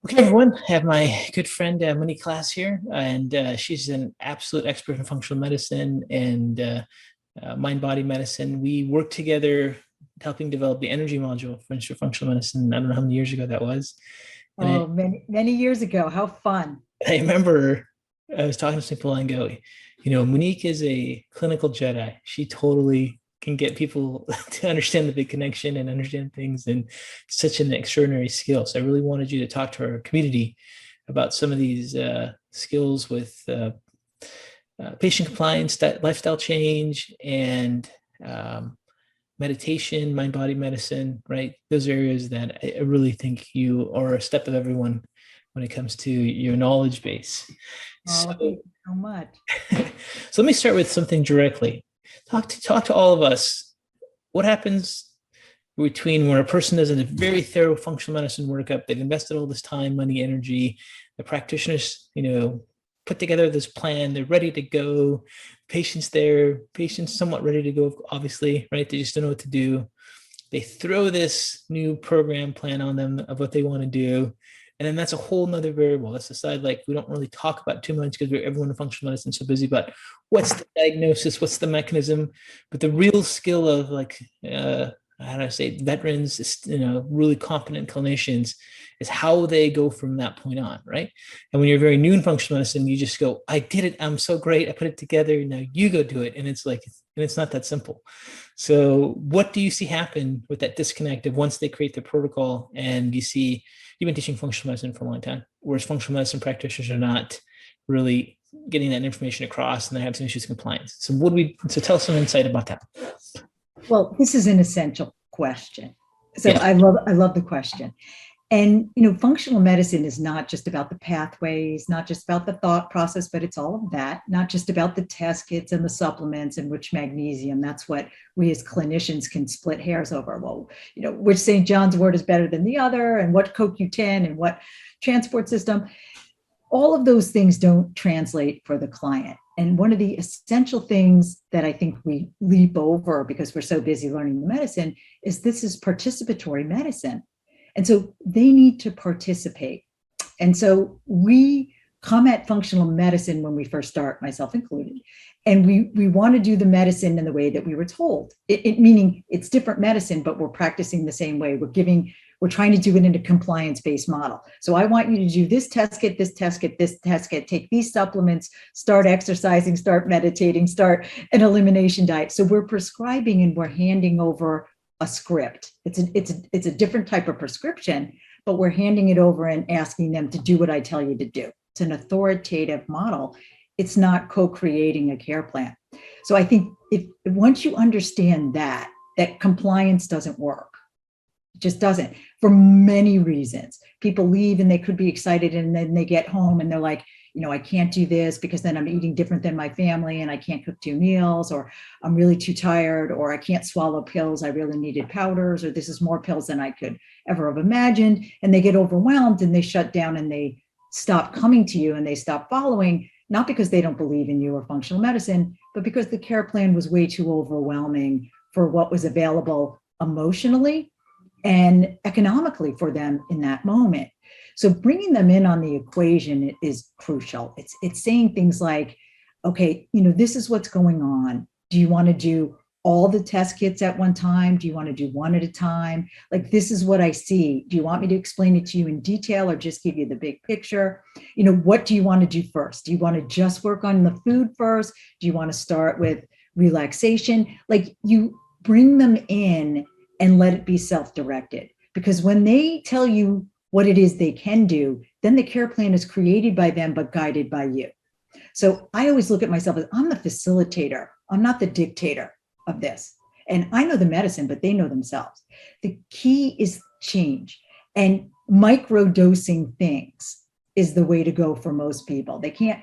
Okay, everyone. I have my good friend Monique Class here, and she's an absolute expert in functional medicine and mind-body medicine. We worked together helping develop the energy module for functional medicine. I don't know how many years ago that was. And Oh, many years ago. How fun. I remember I was talking to some people and go, Monique is a clinical Jedi. She totally can get people to understand the big connection and understand things, and such an extraordinary skill. So I really wanted you to talk to our community about some of these skills with patient compliance, lifestyle change, and meditation, mind body medicine, right? Those areas that I really think you are a step of everyone when it comes to your knowledge base. Oh, So, thank you so much. so let me start with something directly. Talk to all of us. What happens between when a person does a very thorough functional medicine workup, they've invested all this time, money, energy, the practitioners, put together this plan, they're ready to go, patients there, patients somewhat ready to go, obviously, right? They just don't know what to do. They throw this new program plan on them of what they want to do. And then that's a whole nother variable. That's the side like we don't really talk about too much because everyone in functional medicine is so busy about what's the diagnosis, what's the mechanism, but the real skill of like how do I say veterans, really competent clinicians, is how they go from that point on, right? And when you're very new in functional medicine, you just go, I did it, I'm so great, I put it together, now you go do it. And it's like, and it's not that simple. So what do you see happen with that disconnect of once they create the protocol and you see you've been teaching functional medicine for a long time, whereas functional medicine practitioners are not really getting that information across and they have some issues with compliance. So tell us some insight about that. Well, this is an essential question. So Yeah. I love the question. And functional medicine is not just about the pathways, not just about the thought process, but it's all of that, not just about the test kits and the supplements and which magnesium. That's what we as clinicians can split hairs over. Well, which St. John's wort is better than the other, and what CoQ10 and what transport system. All of those things don't translate for the client. And one of the essential things that I think we leap over because we're so busy learning the medicine is this is participatory medicine. And so they need to participate. And so we come at functional medicine when we first start, myself included, and we want to do the medicine in the way that we were told. Meaning it's different medicine, but we're practicing the same way. We're trying to do it in a compliance-based model. So I want you to do this test kit, this test kit, this test kit, take these supplements, start exercising, start meditating, start an elimination diet. So we're prescribing and we're handing over a script. It's a different type of prescription, but we're handing it over and asking them to do what I tell you to do. It's an authoritative model. It's not co-creating a care plan. So I think if once you understand that compliance doesn't work, it just doesn't, for many reasons. People leave and they could be excited and then they get home and they're like, I can't do this because then I'm eating different than my family and I can't cook 2 meals, or I'm really too tired, or I can't swallow pills. I really needed powders, or this is more pills than I could ever have imagined. And they get overwhelmed and they shut down and they stop coming to you and they stop following, not because they don't believe in you or functional medicine, but because the care plan was way too overwhelming for what was available emotionally and economically for them in that moment. So bringing them in on the equation is crucial. It's saying things like, okay, this is what's going on. Do you want to do all the test kits at one time? Do you want to do one at a time? Like, this is what I see. Do you want me to explain it to you in detail or just give you the big picture? What do you want to do first? Do you want to just work on the food first? Do you want to start with relaxation? Like, you bring them in and let it be self-directed. Because when they tell you what it is they can do, then the care plan is created by them, but guided by you. So I always look at myself as I'm the facilitator. I'm not the dictator of this. And I know the medicine, but they know themselves. The key is change, and micro dosing things is the way to go for most people.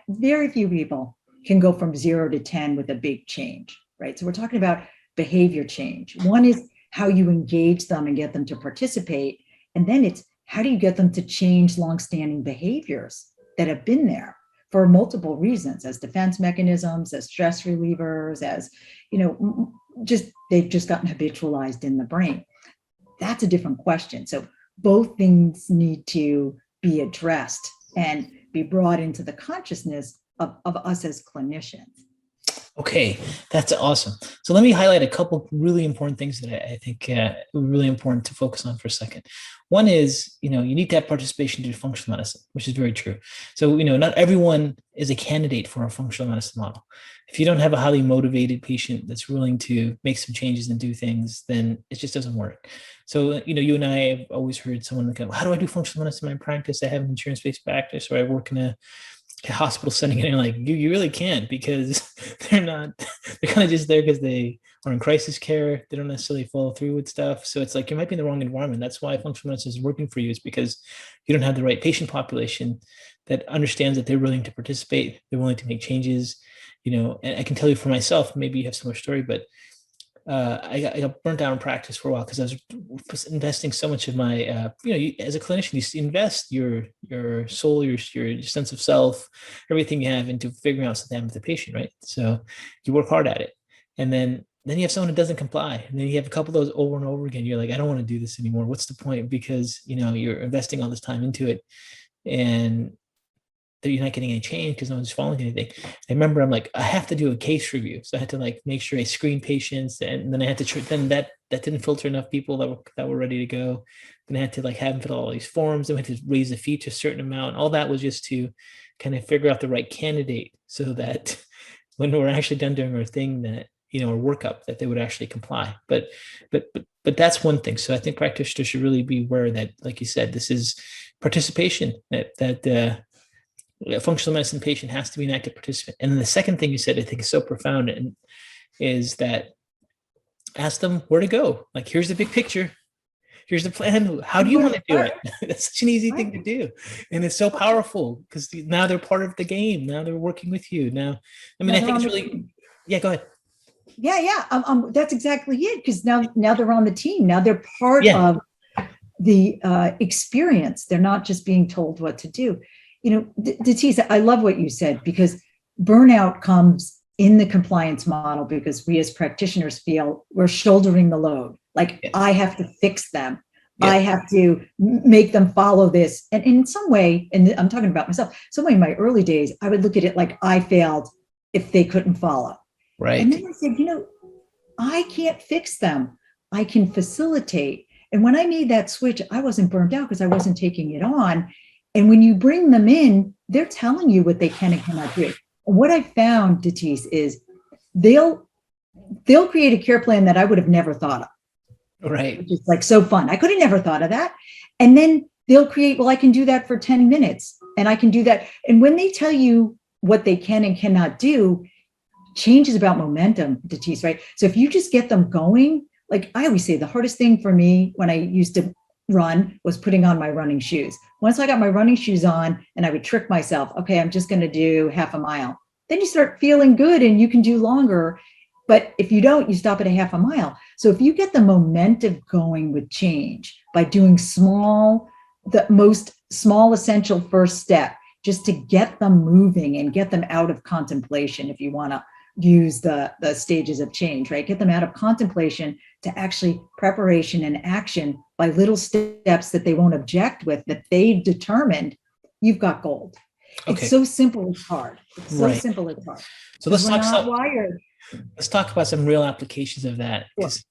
Very few people can go from 0 to 10 with a big change, right? So we're talking about behavior change. One is how you engage them and get them to participate. And then it's how do you get them to change longstanding behaviors that have been there for multiple reasons, as defense mechanisms, as stress relievers, as, they've just gotten habitualized in the brain. That's a different question. So both things need to be addressed and be brought into the consciousness of us as clinicians. Okay, that's awesome. So let me highlight a couple really important things that I think are really important to focus on for a second. One is, you need to have participation to do functional medicine, which is very true. So, not everyone is a candidate for a functional medicine model. If you don't have a highly motivated patient that's willing to make some changes and do things, then it just doesn't work. So, you and I have always heard someone go, how do I do functional medicine in my practice? I have an insurance-based practice, or I work in a hospital setting, and you're like, you really can't, because they're kind of just there because they are in crisis care. They don't necessarily follow through with stuff. So it's like, you might be in the wrong environment. That's why functional medicine is working for you, is because you don't have the right patient population that understands that they're willing to participate. They're willing to make changes, and I can tell you for myself, maybe you have similar story, but I got burnt out in practice for a while because I was investing so much of my, as a clinician, you invest your soul, your sense of self, everything you have into figuring out something with the patient, right? So you work hard at it, and then you have someone who doesn't comply, and then you have a couple of those over and over again. You're like, I don't want to do this anymore. What's the point? Because you're investing all this time into it, and you're not getting any change because no one's following anything. I remember I'm like, I have to do a case review. So I had to make sure I screen patients, and then I had to, then that didn't filter enough people that were ready to go. Then I had to have them fill out all these forms. Then we had to raise the fee to a certain amount. All that was just to kind of figure out the right candidate, so that when we're actually done doing our thing, that, our workup, that they would actually comply. But that's one thing. So I think practitioners should really be aware that, like you said, this is participation, that a functional medicine patient has to be an active participant. And then the second thing you said, I think, is so profound, and is that ask them where to go. Like, here's the big picture. Here's the plan. How do you want to do it? That's such an easy thing to do. And it's so powerful because now they're part of the game. Now they're working with you. Now, I think it's really, yeah, go ahead. Yeah. That's exactly it. Because now they're on the team. Now they're part of the experience. They're not just being told what to do. Datisa, I love what you said, because burnout comes in the compliance model because we as practitioners feel we're shouldering the load. I have to fix them. I have to make them follow this. And in some way, and I'm talking about myself, some way in my early days, I would look at it like I failed if they couldn't follow. Right. And then I said, I can't fix them. I can facilitate. And when I made that switch, I wasn't burned out because I wasn't taking it on. And when you bring them in, they're telling you what they can and cannot do. And what I found, Datis, is they'll create a care plan that I would have never thought of. Right. Which is so fun. I could have never thought of that. And then they'll create, well, I can do that for 10 minutes and I can do that. And when they tell you what they can and cannot do, change is about momentum, Datis, right? So if you just get them going, like I always say, the hardest thing for me when I used to run was putting on my running shoes. Once I got my running shoes on, and I would trick myself, okay, I'm just going to do half a mile. Then you start feeling good and you can do longer. But if you don't, you stop at a half a mile. So if you get the momentum going with change by doing the most small essential first step, just to get them moving and get them out of contemplation, if you want to use the stages of change, right? Get them out of contemplation to actually preparation and action by little steps that they won't object with, that they've determined, you've got gold. Okay. It's so simple, it's hard. It's so simple, it's hard. So let's talk about some real applications of that. Because,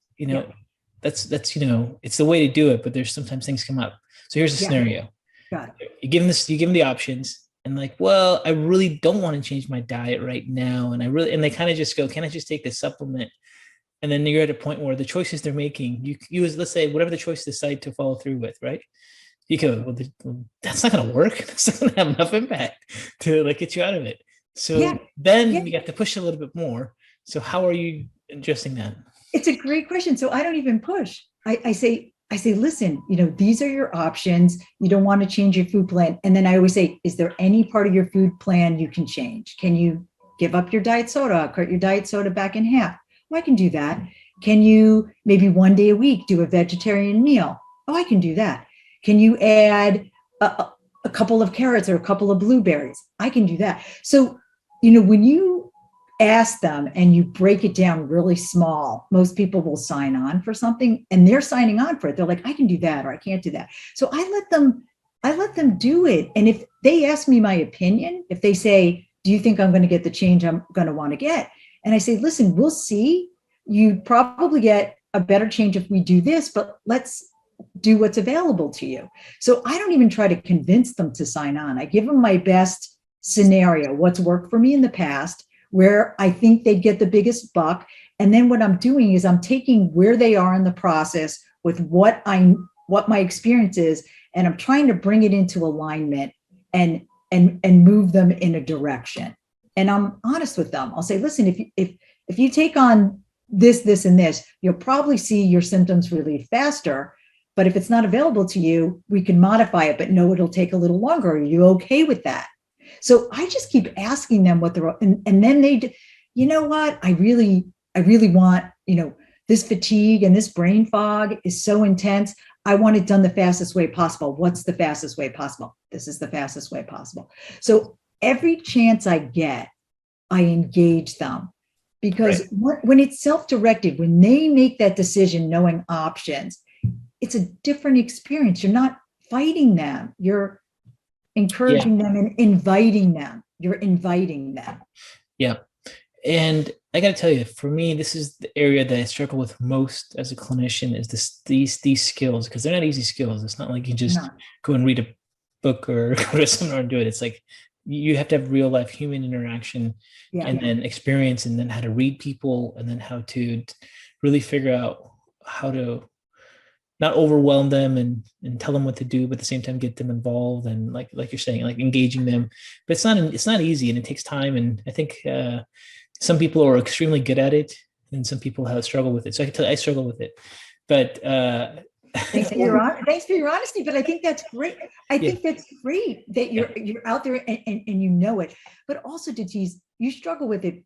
that's it's the way to do it, but there's sometimes things come up. So here's a scenario. Got it. You give them the options. And I really don't want to change my diet right now. And they kind of just go, can I just take this supplement? And then you're at a point where the choices they're making, let's say, whatever the choice they decide to follow through with, right? You go, well, that's not going to work. That's not going to have enough impact to get you out of it. So then you have to push a little bit more. So how are you adjusting that? It's a great question. So I don't even push. I say, listen, these are your options. You don't want to change your food plan. And then I always say, is there any part of your food plan you can change? Can you give up your diet soda, cut your diet soda back in half? Well, I can do that. Can you maybe one day a week do a vegetarian meal? Oh, I can do that. Can you add a couple of carrots or a couple of blueberries? I can do that. So, when you ask them and you break it down really small, most people will sign on for something and they're signing on for it. They're like, I can do that, or I can't do that. So I let them I let them do it. And if they ask me my opinion, if they say, do you think I'm going to get the change I'm going to want to get? And I say, listen, we'll see. You probably get a better change if we do this, but let's do what's available to you. So I don't even try to convince them to sign on. I give them my best scenario, what's worked for me in the past, where I think they'd get the biggest buck. And then what I'm doing is I'm taking where they are in the process with what my experience is, and I'm trying to bring it into alignment and move them in a direction. And I'm honest with them. I'll say, listen, if you take on this, and this, you'll probably see your symptoms relieve faster. But if it's not available to you, we can modify it, but no, it'll take a little longer. Are you okay with that? So I just keep asking them what they're, and then they, you know what, I really want, this fatigue and this brain fog is so intense. I want it done the fastest way possible. What's the fastest way possible? This is the fastest way possible. So every chance I get, I engage them, because when it's self-directed, when they make that decision, knowing options, it's a different experience. You're not fighting them. You're encouraging them and inviting them. You're inviting them. Yeah. And I got to tell you, for me, this is the area that I struggle with most as a clinician, is these skills, because they're not easy skills. It's not like you just go and read a book or go to a seminar and do it. It's like you have to have real life human interaction and then experience, and then how to read people, and then how to really figure out how to not overwhelm them and tell them what to do, but at the same time get them involved, and like you're saying, like engaging them. But it's not easy, and it takes time. And I think some people are extremely good at it, and some people have struggled with it. So I can tell you, I struggle with it. But thanks for your honesty. But I think that's great. I think that's great that you're out there and you know it. But also, to tease, you struggle with it.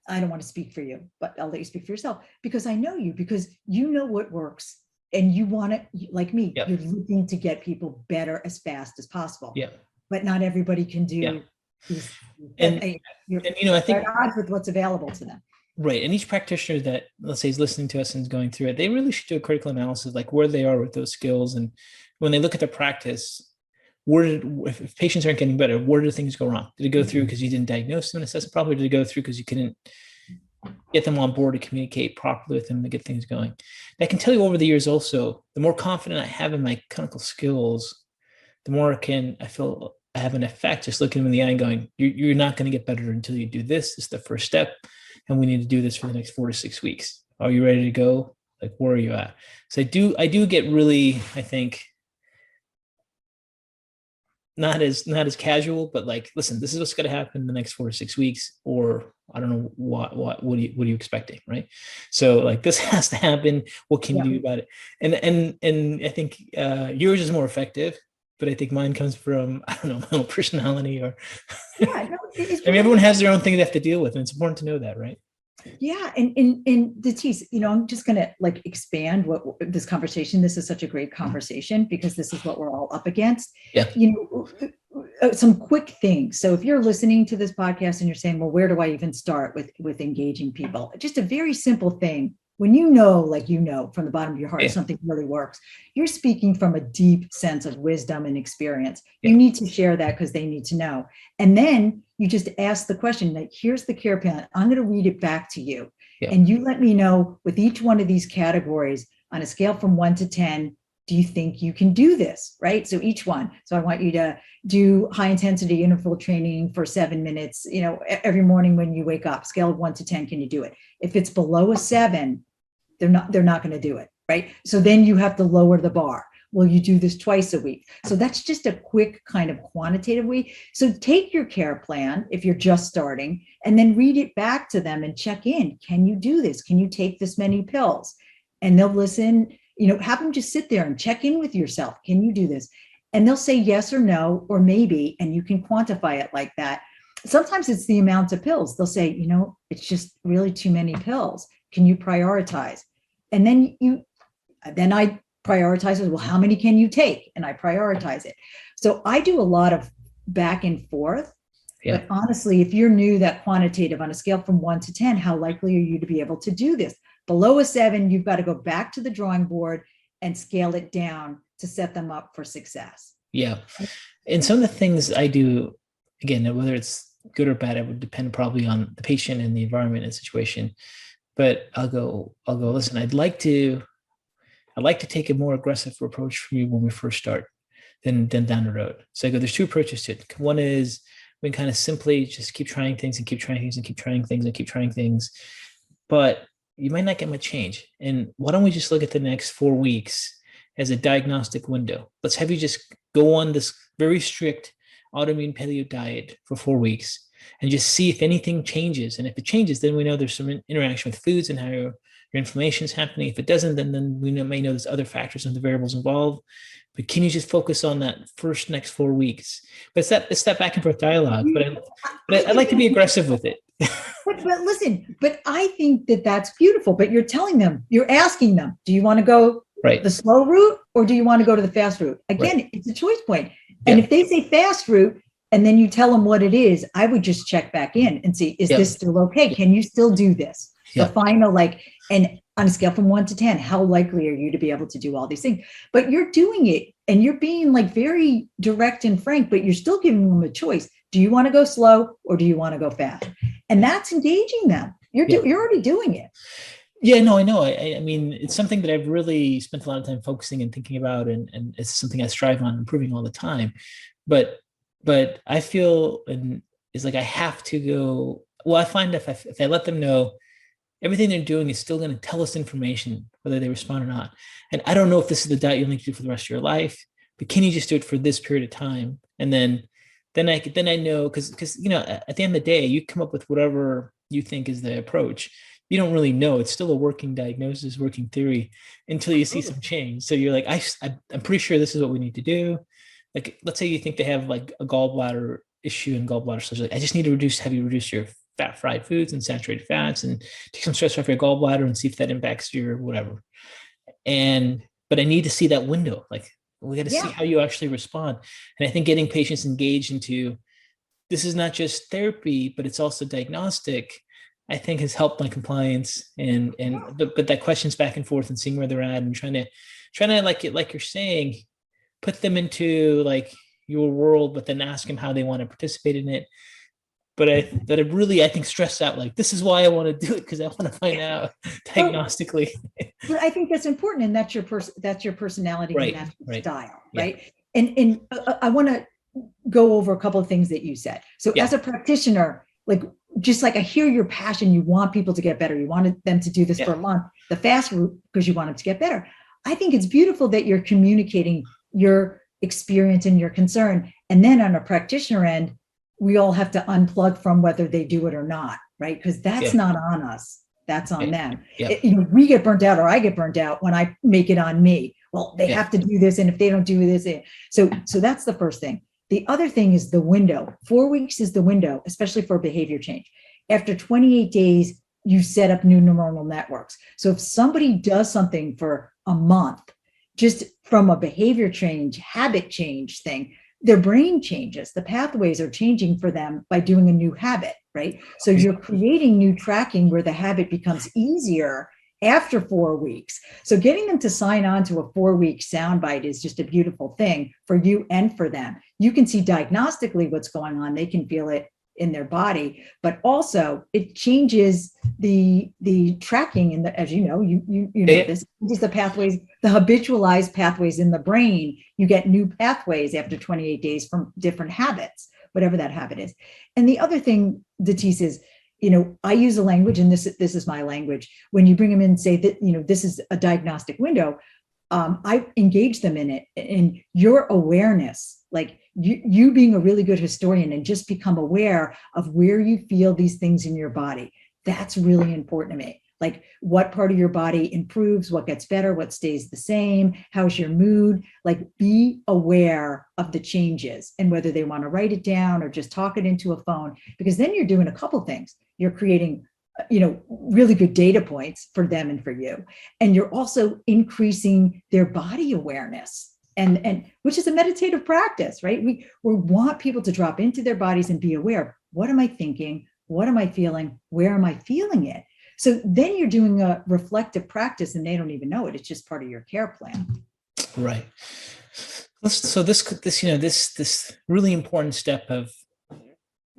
I don't want to speak for you, but I'll let you speak for yourself, because I know you, because you know what works. And you want to, like me, you're looking to get people better as fast as possible. Yeah. But not everybody can do these. And I think at odds with what's available to them. Right. And each practitioner that, let's say, is listening to us and is going through it, they really should do a critical analysis, like where they are with those skills. And when they look at their practice, if patients aren't getting better, where did things go wrong? Did it go through because you didn't diagnose them and assess it properly? Did it go through because you couldn't get them on board to communicate properly with them to get things going? And I can tell you, over the years also, the more confident I have in my clinical skills, the more I feel I have an effect just looking them in the eye and going, you're not going to get better until you do this. This is the first step. And we need to do this for the next 4 to 6 weeks. Are you ready to go? Like, where are you at? So I do get really, I think, not as casual, but like, listen, this is what's going to happen in the next 4 to 6 weeks, or I don't know what are you expecting, right? So like, this has to happen. What can you do about it? And I think yours is more effective, but I think mine comes from, I don't know, my own personality, or I mean, everyone has their own thing they have to deal with, and it's important to know that, right? Yeah. And the tease, I'm just going to like expand what this conversation, this is such a great conversation, because this is what we're all up against. Yeah. Some quick things. So if you're listening to this podcast and you're saying, well, where do I even start with engaging people? Just a very simple thing. When from the bottom of your heart, something really works, you're speaking from a deep sense of wisdom and experience. You need to share that because they need to know. And then you just ask the question, like, here's the care plan. I'm going to read it back to you. And you let me know with each one of these categories on a scale from 1 to 10, do you think you can do this? Right? So each one. So I want you to do high intensity interval training for 7 minutes, every morning when you wake up. Scale of 1 to 10, can you do it? If it's below a 7, they're not going to do it. Right? So then you have to lower the bar. Will you do this twice a week? So that's just a quick kind of quantitative way. So take your care plan if you're just starting, and then read it back to them and check in. Can you do this? Can you take this many pills? And they'll listen, have them just sit there and check in with yourself. Can you do this? And they'll say yes or no, or maybe, and you can quantify it like that. Sometimes it's the amount of pills. They'll say, it's just really too many pills. Can you prioritize? And then I prioritize it. Well, how many can you take? And I prioritize it. So I do a lot of back and forth. But honestly, if you're new, that quantitative on a scale from 1 to 10, how likely are you to be able to do this? Below a 7, you've got to go back to the drawing board and scale it down to set them up for success. Yeah. And some of the things I do, again, whether it's good or bad, it would depend probably on the patient and the environment and situation. But listen, I'd like to take a more aggressive approach from you when we first start than down the road. So I go, there's two approaches to it. One is we can kind of simply just keep trying things and keep trying things and keep trying things and keep trying things. But you might not get much change. And why don't we just look at the next 4 weeks as a diagnostic window? Let's have you just go on this very strict autoimmune paleo diet for 4 weeks and just see if anything changes. And if it changes, then we know there's some interaction with foods and how your inflammation is happening. If it doesn't, then we may know there's other factors and the variables involved. But can you just focus on that next 4 weeks? But it's that back and forth dialogue. But I'd like to be aggressive with it. But listen, but I think that that's beautiful. But you're telling them, you're asking them, do you want to go the slow route or do you want to go to the fast route? Again, it's a choice point. And if they say fast route and then you tell them what it is, I would just check back in and see, is this still okay? Can you still do this? The final, and on a scale from 1 to 10, how likely are you to be able to do all these things? But you're doing it and you're being very direct and frank, but you're still giving them a choice. Do you want to go slow or do you want to go fast? And that's engaging them. You're already doing it. Yeah, no, I know. I mean, it's something that I've really spent a lot of time focusing and thinking about, and it's something I strive on improving all the time. But I feel it's like I have to go. Well, I find if I let them know everything they're doing is still going to tell us information, whether they respond or not. And I don't know if this is the diet you'll need to do for the rest of your life, but can you just do it for this period of time? And then I know, because at the end of the day, you come up with whatever you think is the approach. You don't really know. It's still a working diagnosis, working theory until you see some change. So you're like, I'm pretty sure this is what we need to do. Like, let's say you think they have a gallbladder issue and gallbladder surgery. I just need to reduce your fat fried foods and saturated fats and take some stress off your gallbladder and see if that impacts your whatever. But I need to see that window. We got to see how you actually respond. And I think getting patients engaged into this is not just therapy, but it's also diagnostic, I think has helped my compliance but that questions back and forth and seeing where they're at and trying to like you're saying, put them into your world, but then ask them how they want to participate in it. But I think stress out, this is why I want to do it, because I want to find out diagnostically. But I think that's important, and that's your personality and that's your style, right? Yeah. And I want to go over a couple of things that you said. So as a practitioner, just I hear your passion, you want people to get better. You wanted them to do this for a month, the fast route, because you want them to get better. I think it's beautiful that you're communicating your experience and your concern. And then on a practitioner end, we all have to unplug from whether they do it or not, right? Because that's not on us. That's on them. We get burnt out, or I get burnt out when I make it on me. Well, they have to do this. And if they don't do this, so that's the first thing. The other thing is the window. 4 weeks is the window, especially for behavior change. After 28 days, you set up new neuronal networks. So if somebody does something for a month, just from a behavior change, habit change thing, their brain changes. The pathways are changing for them by doing a new habit, right? So you're creating new tracking where the habit becomes easier after 4 weeks. So getting them to sign on to a 4-week soundbite is just a beautiful thing for you and for them. You can see diagnostically what's going on. They can feel it in their body, but also it changes the tracking in the, as you know, this is the pathways, the habitualized pathways in the brain. You get new pathways after 28 days from different habits, whatever that habit is. And the other thing, Datis, is, I use a language, and this is my language. When you bring them in and say that, this is a diagnostic window, I engage them in it, and your awareness, you being a really good historian and just become aware of where you feel these things in your body. That's really important to me. What part of your body improves, what gets better, what stays the same, how's your mood? Be aware of the changes and whether they want to write it down or just talk it into a phone, because then you're doing a couple things. You're creating, really good data points for them and for you. And you're also increasing their body awareness. And which is a meditative practice, right? We want people to drop into their bodies and be aware. What am I thinking? What am I feeling? Where am I feeling it? So then you're doing a reflective practice and they don't even know it. It's just part of your care plan. Right. So this really important step of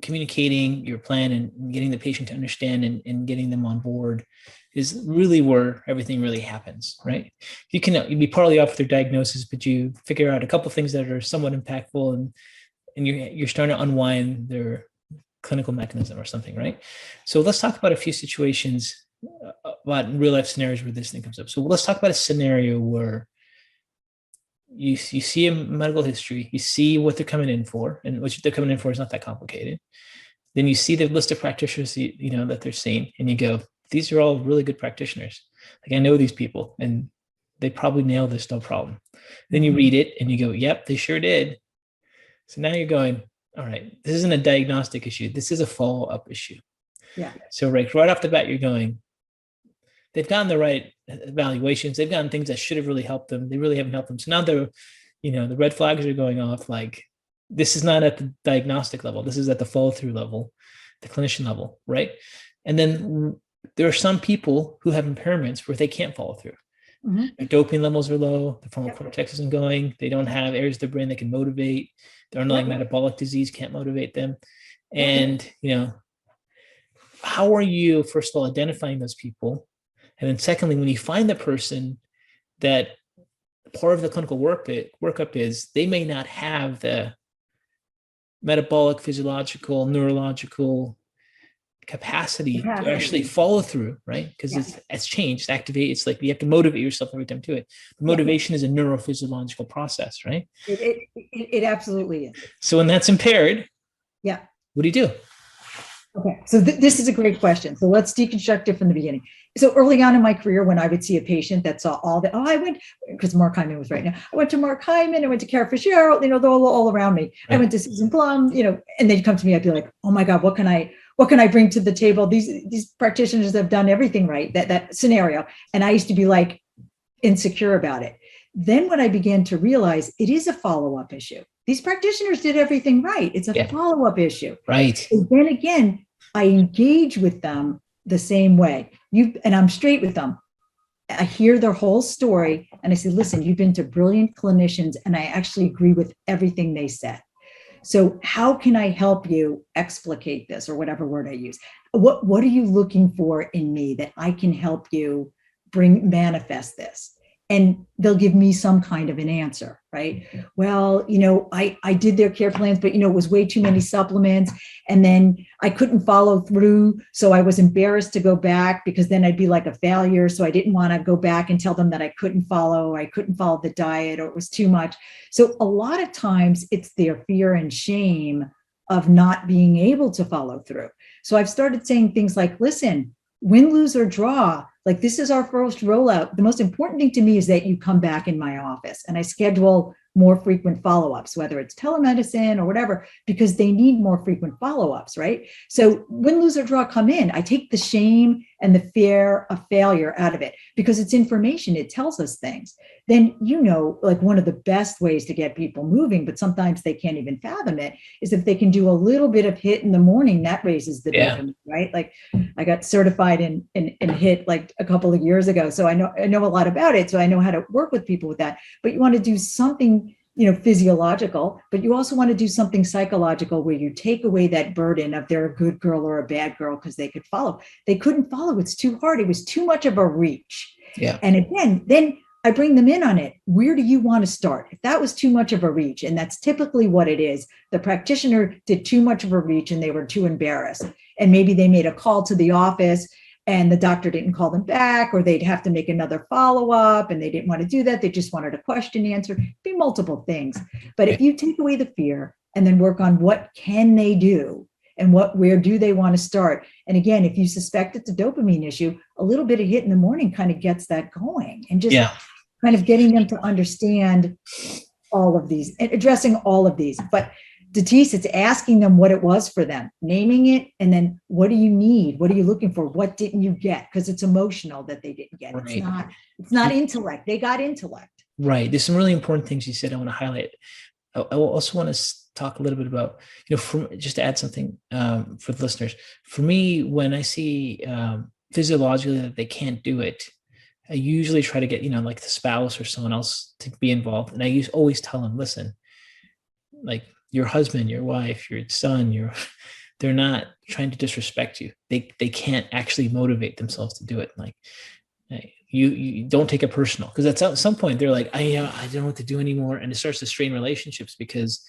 communicating your plan and getting the patient to understand and getting them on board is really where everything really happens, right? You be partly off with their diagnosis, but you figure out a couple of things that are somewhat impactful, and you're starting to unwind their clinical mechanism or something, right? So let's talk about a few situations about real life scenarios where this thing comes up. So let's talk about a scenario where you see a medical history, you see what they're coming in for, and what they're coming in for is not that complicated. Then you see the list of practitioners that they're seeing, and you go, these are all really good practitioners. Like, I know these people, and they probably nailed this, no problem. Then you read it and you go, yep, they sure did. So now you're going, all right, this isn't a diagnostic issue. This is a follow-up issue. Yeah. So right off the bat, you're going, they've gotten the right evaluations. They've gotten things that should have really helped them. They really haven't helped them. So now the red flags are going off. Like, this is not at the diagnostic level. This is at the follow-through level, the clinician level, right? And then there are some people who have impairments where they can't follow through. Mm-hmm. Their dopamine levels are low. The frontal cortex isn't going. They don't have areas of the brain that can motivate. Their underlying metabolic disease can't motivate them. And, how are you, first of all, identifying those people? And then secondly, when you find the person that part of the clinical workup is, they may not have the metabolic, physiological, neurological capacity to actually follow through, right? Because it's changed, activate. It's like you have to motivate yourself every time to it. The motivation is a neurophysiological process, right? It absolutely is. So when that's impaired, what do you do? Okay, so this is a great question. So let's deconstruct it from the beginning. So early on in my career, when I would see a patient that saw all the, I went, because Mark Hyman was right now, I went to Mark Hyman, I went to Cara Fitzgerald, they're all around me. Right. I went to Susan Plum, and they'd come to me, I'd be like, oh my God, what can I bring to the table? These practitioners have done everything right, that scenario. And I used to be like insecure about it. Then when I began to realize it is a follow-up issue. These practitioners did everything right. It's a follow-up issue. Right. And then again, I engage with them the same way. And I'm straight with them. I hear their whole story and I say, listen, you've been to brilliant clinicians and I actually agree with everything they said. So how can I help you explicate this, or whatever word I use? What are you looking for in me that I can help you manifest this? And they'll give me some kind of an answer, right? Well, I did their care plans, but, it was way too many supplements. And then I couldn't follow through. So I was embarrassed to go back because then I'd be like a failure. So I didn't want to go back and tell them that I couldn't follow the diet, or it was too much. So a lot of times it's their fear and shame of not being able to follow through. So I've started saying things like, listen, win, lose, or draw, like, this is our first rollout. The most important thing to me is that you come back in my office, and I schedule more frequent follow-ups, whether it's telemedicine or whatever, because they need more frequent follow-ups, right? So win, lose, or draw come in. I take the shame and the fear of failure out of it because it's information. It tells us things. Then, like, one of the best ways to get people moving, but sometimes they can't even fathom it, is if they can do a little bit of HIIT in the morning. That raises the dopamine, right? Like, I got certified in HIIT like a couple of years ago. So I know a lot about it. So I know how to work with people with that. But you want to do something, physiological, but you also want to do something psychological where you take away that burden of they're a good girl or a bad girl because they could follow. They couldn't follow. It's too hard. It was too much of a reach. Yeah. And again, then I bring them in on it. Where do you want to start? If that was too much of a reach, and that's typically what it is, the practitioner did too much of a reach and they were too embarrassed. And maybe they made a call to the office and the doctor didn't call them back, or they'd have to make another follow-up and they didn't want to do that. They just wanted a question answered. It'd be multiple things. But if you take away the fear and then work on what can they do and where do they want to start? And again, if you suspect it's a dopamine issue, a little bit of HIIT in the morning kind of gets that going, and just kind of getting them to understand all of these and addressing all of these. But Datis, it's asking them what it was for them, naming it, and then what do you need? What are you looking for? What didn't you get? Because it's emotional that they didn't get. Right. It's not intellect. They got intellect. Right. There's some really important things you said I want to highlight. I also want to talk a little bit about, just to add something for the listeners. For me, when I see physiologically that they can't do it, I usually try to get, like the spouse or someone else to be involved. And I always tell them, listen, like your husband, your wife, your son, they're not trying to disrespect you. They can't actually motivate themselves to do it. Like you don't take it personal, because at some point they're like, I don't know what to do anymore. And it starts to strain relationships, because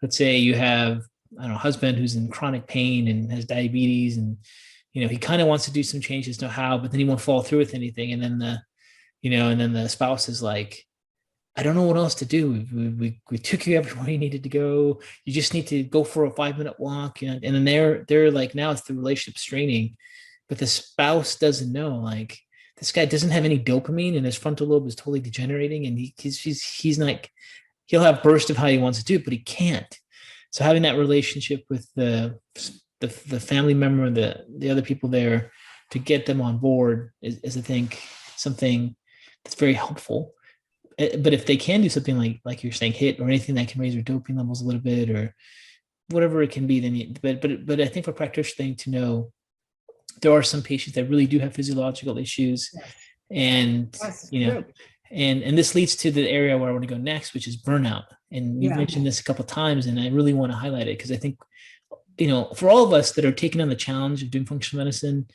let's say you have, I don't know, a husband who's in chronic pain and has diabetes, and he kind of wants to do some changes, know how, but then he won't follow through with anything. And then the spouse is like, I don't know what else to do. We took you everywhere you needed to go. You just need to go for a 5-minute walk. And then they're like, now it's the relationship straining, but the spouse doesn't know, like, this guy doesn't have any dopamine, and his frontal lobe is totally degenerating. And he's like, he'll have bursts of how he wants to do it, but he can't. So having that relationship with the family member, the other people there, to get them on board is I think something that's very helpful. But if they can do something like you're saying, HIIT or anything that can raise their dopamine levels a little bit, or whatever it can be, then but I think for practitioners, thing to know, there are some patients that really do have physiological issues. Yes. And Yes, and this leads to the area where I want to go next, which is burnout. And you've mentioned this a couple of times, and I really want to highlight it, because I think, for all of us that are taking on the challenge of doing functional medicine,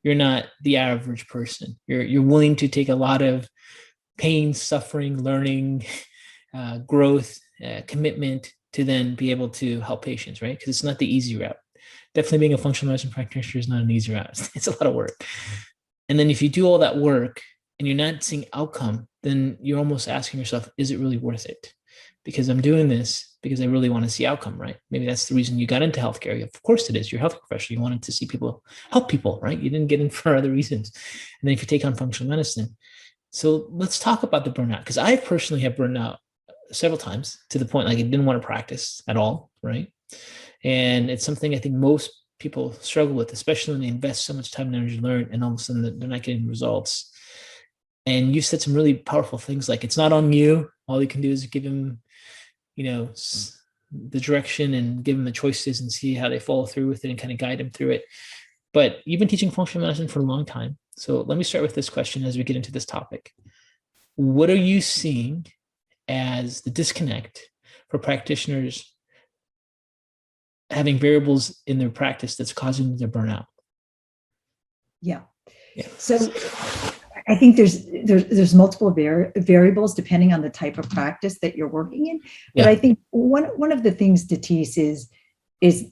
you're not the average person. You're willing to take a lot of pain, suffering, learning, growth, commitment to then be able to help patients, right? Because it's not the easy route. Definitely being a functional medicine practitioner is not an easy route. It's a lot of work. And then if you do all that work and you're not seeing outcome, then you're almost asking yourself, is it really worth it? Because I'm doing this because I really want to see outcome, right? Maybe that's the reason you got into healthcare. Of course it is. You're a health professional. You wanted to see people, help people, right? You didn't get in for other reasons. And then if you take on functional medicine. So let's talk about the burnout, because I personally have burned out several times, to the point like I didn't want to practice at all, right? And it's something I think most people struggle with, especially when they invest so much time and energy to learn, and all of a sudden they're not getting results. And you said some really powerful things, like, it's not on you. All you can do is give them, the direction, and give them the choices, and see how they follow through with it, and kind of guide them through it. But you've been teaching functional medicine for a long time. So let me start with this question as we get into this topic. What are you seeing as the disconnect for practitioners having variables in their practice that's causing them to burn out? Yeah. So I think there's multiple variables depending on the type of practice that you're working in. But I think one of the things to tease is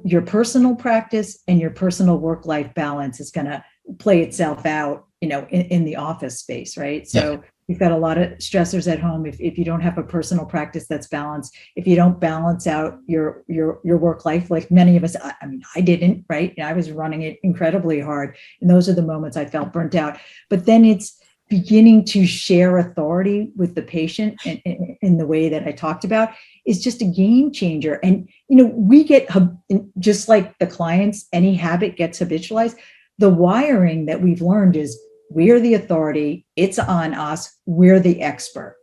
your personal practice and your personal work-life balance is going to play itself out, in the office space, right? So you've got a lot of stressors at home. If you don't have a personal practice that's balanced, if you don't balance out your work life, like many of us, I didn't, right? I was running it incredibly hard. And those are the moments I felt burnt out. But then it's beginning to share authority with the patient in the way that I talked about is just a game changer. And, we get, just like the clients, any habit gets habitualized. The wiring that we've learned is we're the authority, it's on us, we're the expert.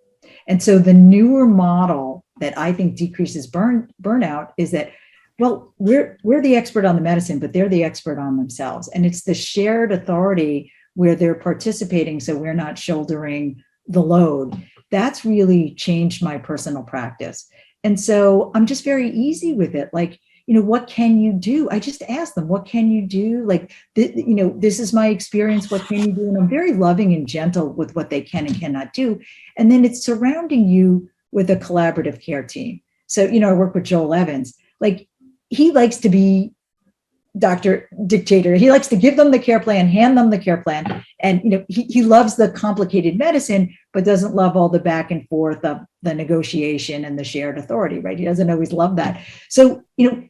And so the newer model that I think decreases burnout is that, well, we're the expert on the medicine, but they're the expert on themselves. And it's the shared authority where they're participating, so we're not shouldering the load. That's really changed my personal practice. And so I'm just very easy with it. Like, what can you do? I just ask them, what can you do? Like, this is my experience. What can you do? And I'm very loving and gentle with what they can and cannot do. And then it's surrounding you with a collaborative care team. So, I work with Joel Evans. Like, he likes to be Dr. Dictator. He likes to give them the care plan, hand them the care plan. And, he loves the complicated medicine, but doesn't love all the back and forth of the negotiation and the shared authority, right? He doesn't always love that. So,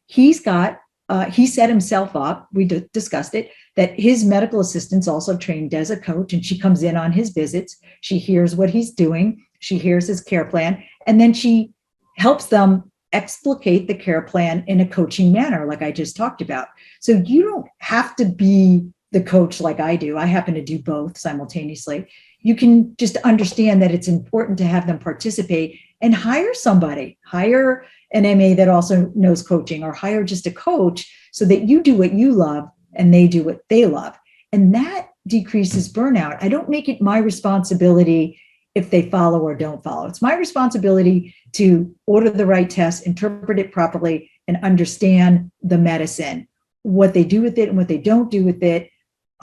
he set himself up, we discussed it, that his medical assistant's also trained as a coach, and she comes in on his visits. She hears what he's doing. She hears his care plan, and then she helps them explicate the care plan in a coaching manner, like I just talked about. So you don't have to be the coach like I do. I happen to do both simultaneously. You can just understand that it's important to have them participate and hire somebody, hire an MA that also knows coaching, or hire just a coach so that you do what you love and they do what they love. And that decreases burnout. I don't make it my responsibility if they follow or don't follow. It's my responsibility to order the right test, interpret it properly, and understand the medicine, what they do with it and what they don't do with it.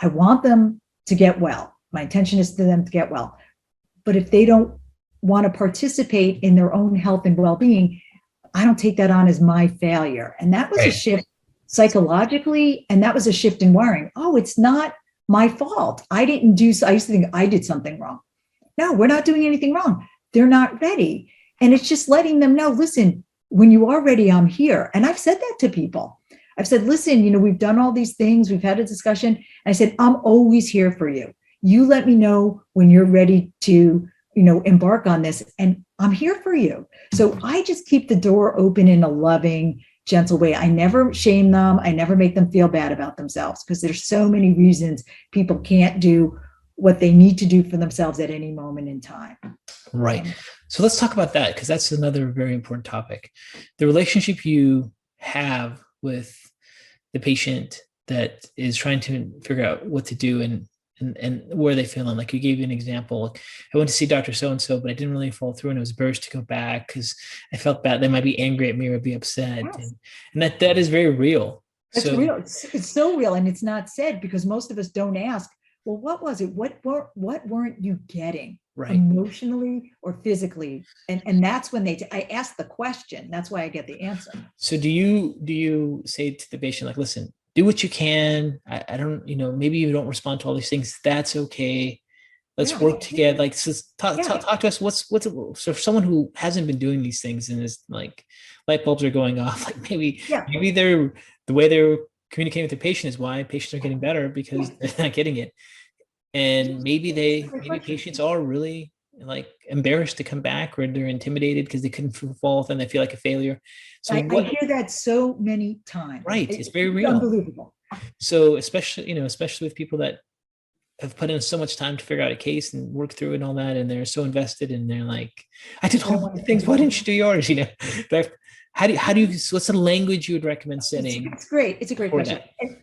I want them to get well. My intention is for them to get well. But if they don't want to participate in their own health and well-being, I don't take that on as my failure. And that was a shift psychologically, and that was a shift in wiring. Oh, it's not my fault. I didn't do so. I used to think I did something wrong. No, we're not doing anything wrong. They're not ready. And it's just letting them know, listen, when you are ready, I'm here. And I've said that to people. I've said, listen, we've done all these things. We've had a discussion. And I said, I'm always here for you. You let me know when you're ready to, embark on this, and I'm here for you. So I just keep the door open in a loving, gentle way. I never shame them. I never make them feel bad about themselves, because there's so many reasons people can't do what they need to do for themselves at any moment in time. Right. So let's talk about that, because that's another very important topic. The relationship you have with the patient that is trying to figure out what to do and where they feeling. Like you gave an example. I went to see Dr. So-and-so, but I didn't really follow through, and it was embarrassed to go back because I felt bad. They might be angry at me or be upset. Yes. And that is very real. It's real. It's so real. And it's not said, because most of us don't ask, well, what was it? What weren't you getting? Right. Emotionally or physically? And that's when I ask the question. That's why I get the answer. So do you say to the patient, like, listen, do what you can. I don't, maybe you don't respond to all these things. That's okay. Let's work together. Like, so talk to us. So for someone who hasn't been doing these things and is like light bulbs are going off, like maybe the way they're communicating with the patient is why patients are getting better, because they're not getting it. And maybe patients are really like embarrassed to come back, or they're intimidated because they couldn't fall and they feel like a failure. So I hear that so many times. Right. It's very real. Unbelievable. So especially with people that have put in so much time to figure out a case and work through it and all that, and they're so invested, and they're like, I did all the things. Why didn't you do yours? But how do you, what's the language you would recommend setting? It's great. It's a great question.